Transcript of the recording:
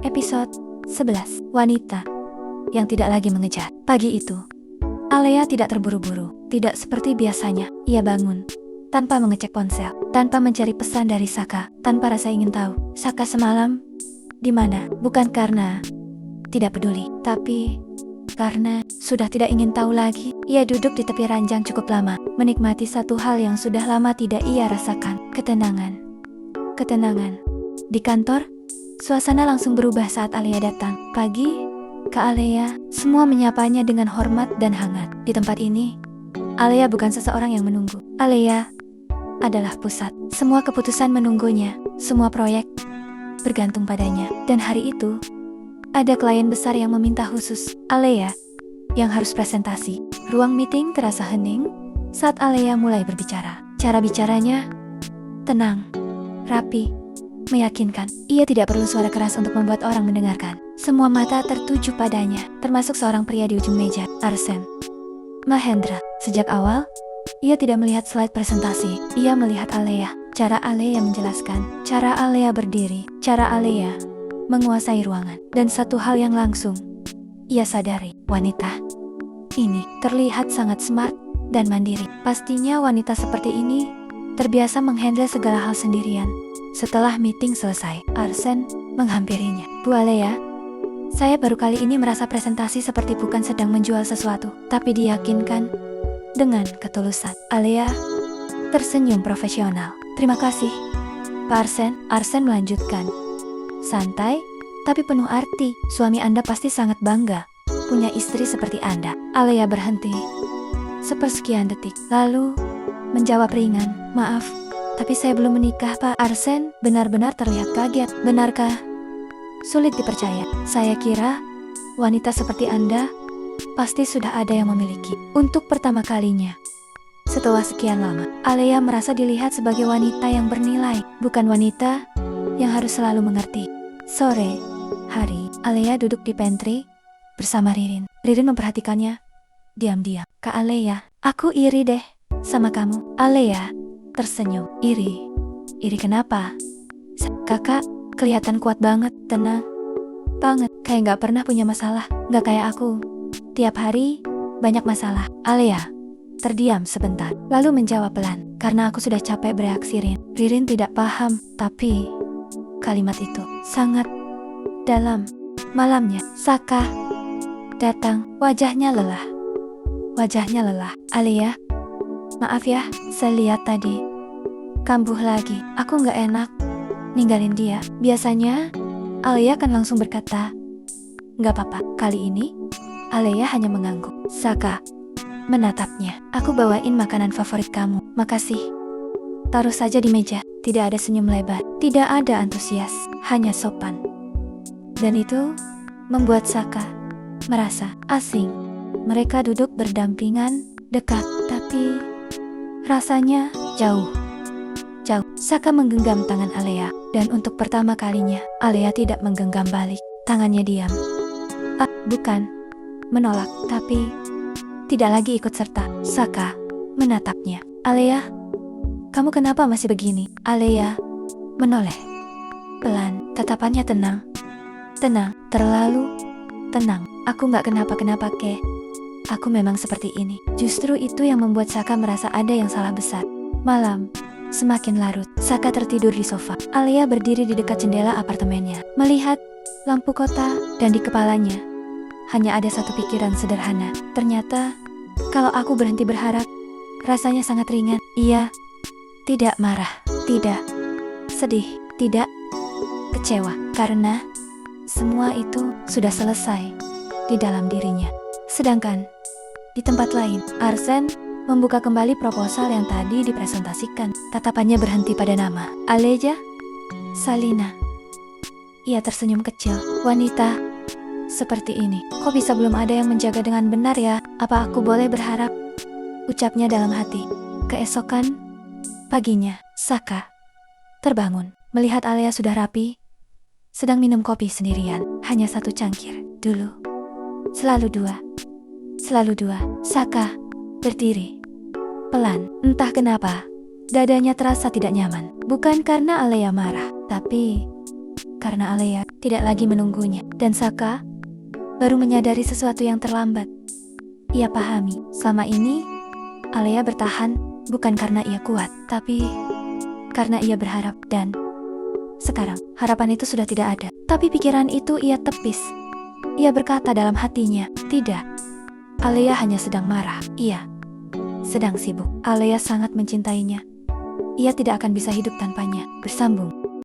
Episode 11. Wanita yang tidak lagi mengejar. Pagi itu, Alea tidak terburu-buru. Tidak seperti biasanya. Ia bangun tanpa mengecek ponsel, tanpa mencari pesan dari Saka, tanpa rasa ingin tahu Saka semalam di mana. Bukan karena tidak peduli, tapi karena sudah tidak ingin tahu lagi. Ia duduk di tepi ranjang cukup lama, menikmati satu hal yang sudah lama tidak ia rasakan. Ketenangan. Di kantor, suasana langsung berubah saat Alea datang. Pagi, Kak Alea. Semua menyapanya dengan hormat dan hangat. Di tempat ini, Alea bukan seseorang yang menunggu. Alea adalah pusat. Semua keputusan menunggunya. Semua proyek bergantung padanya. Dan hari itu, ada klien besar yang meminta khusus Alea yang harus presentasi. Ruang meeting terasa hening saat Alea mulai berbicara. Cara bicaranya tenang, rapi, meyakinkan. Ia tidak perlu suara keras untuk membuat orang mendengarkan. Semua mata tertuju padanya, termasuk seorang pria di ujung meja, Arsen Mahendra. Sejak awal, ia tidak melihat slide presentasi. Ia melihat Alea, cara Alea menjelaskan, cara Alea berdiri, cara Alea menguasai ruangan. Dan satu hal yang langsung ia sadari, wanita ini terlihat sangat smart dan mandiri. Pastinya wanita seperti ini terbiasa menghandle segala hal sendirian. Setelah meeting selesai, Arsen menghampirinya. Bu Alea, saya baru kali ini merasa presentasi seperti bukan sedang menjual sesuatu, tapi diyakinkan dengan ketulusan. Alea tersenyum profesional. Terima kasih, Pak Arsen. Arsen melanjutkan. Santai, tapi penuh arti. Suami Anda pasti sangat bangga punya istri seperti Anda. Alea berhenti sepersekian detik, lalu menjawab ringan. Maaf, tapi saya belum menikah, Pak. Arsen benar-benar terlihat kaget. Benarkah? Sulit dipercaya. Saya kira wanita seperti Anda pasti sudah ada yang memiliki. Untuk pertama kalinya setelah sekian lama, Alea merasa dilihat sebagai wanita yang bernilai, bukan wanita yang harus selalu mengerti. Sore hari, Alea duduk di pantry bersama Ririn. Ririn memperhatikannya diam-diam. Kak Alea, aku iri deh sama kamu. Alea tersenyum. Iri kenapa? Kakak kelihatan kuat banget, tenang banget, kayak gak pernah punya masalah. Gak kayak aku, tiap hari banyak masalah. Alea terdiam sebentar, lalu menjawab pelan, karena aku sudah capek bereaksi. Ririn tidak paham, tapi kalimat itu sangat dalam. Malamnya, Saka datang, wajahnya lelah. Alea, maaf ya, saya lihat tadi kambuh lagi. Aku gak enak ninggalin dia. Biasanya Alea kan langsung berkata, gak apa-apa. Kali ini Alea hanya mengangguk. Saka menatapnya. Aku bawain makanan favorit kamu. Makasih. Taruh saja di meja. Tidak ada senyum lebar, tidak ada antusias, hanya sopan. Dan itu membuat Saka merasa asing. Mereka duduk berdampingan, dekat, tapi rasanya jauh. Saka menggenggam tangan Alea, dan untuk pertama kalinya, Alea tidak menggenggam balik. Tangannya diam. Bukan menolak, tapi tidak lagi ikut serta. Saka menatapnya. Alea, kamu kenapa masih begini? Alea menoleh pelan, tatapannya tenang, terlalu tenang. Aku gak kenapa-kenapa, Ke. Aku memang seperti ini. Justru itu yang membuat Saka merasa ada yang salah besar. Malam semakin larut. Saka tertidur di sofa. Alea berdiri di dekat jendela apartemennya, melihat lampu kota, dan di kepalanya hanya ada satu pikiran sederhana. Ternyata, kalau aku berhenti berharap, rasanya sangat ringan. Ia tidak marah, tidak sedih, tidak kecewa, karena semua itu sudah selesai di dalam dirinya. Sedangkan di tempat lain, Arsen membuka kembali proposal yang tadi dipresentasikan. Tatapannya berhenti pada nama Aleja Salina. Ia tersenyum kecil. Wanita seperti ini, kok bisa belum ada yang menjaga dengan benar ya? Apa aku boleh berharap? Ucapnya dalam hati. Keesokan paginya, Saka terbangun, melihat Alea sudah rapi, sedang minum kopi sendirian. Hanya satu cangkir. Dulu, selalu dua. Saka berdiri pelan. Entah kenapa, dadanya terasa tidak nyaman. Bukan karena Alea marah, tapi karena Alea tidak lagi menunggunya. Dan Saka baru menyadari sesuatu yang terlambat. Ia pahami, selama ini Alea bertahan bukan karena ia kuat, tapi karena ia berharap. Dan sekarang harapan itu sudah tidak ada. Tapi pikiran itu ia tepis. Ia berkata dalam hatinya, tidak. Alea hanya sedang marah. Ia sedang sibuk. Alea sangat mencintainya. Ia tidak akan bisa hidup tanpanya. Bersambung.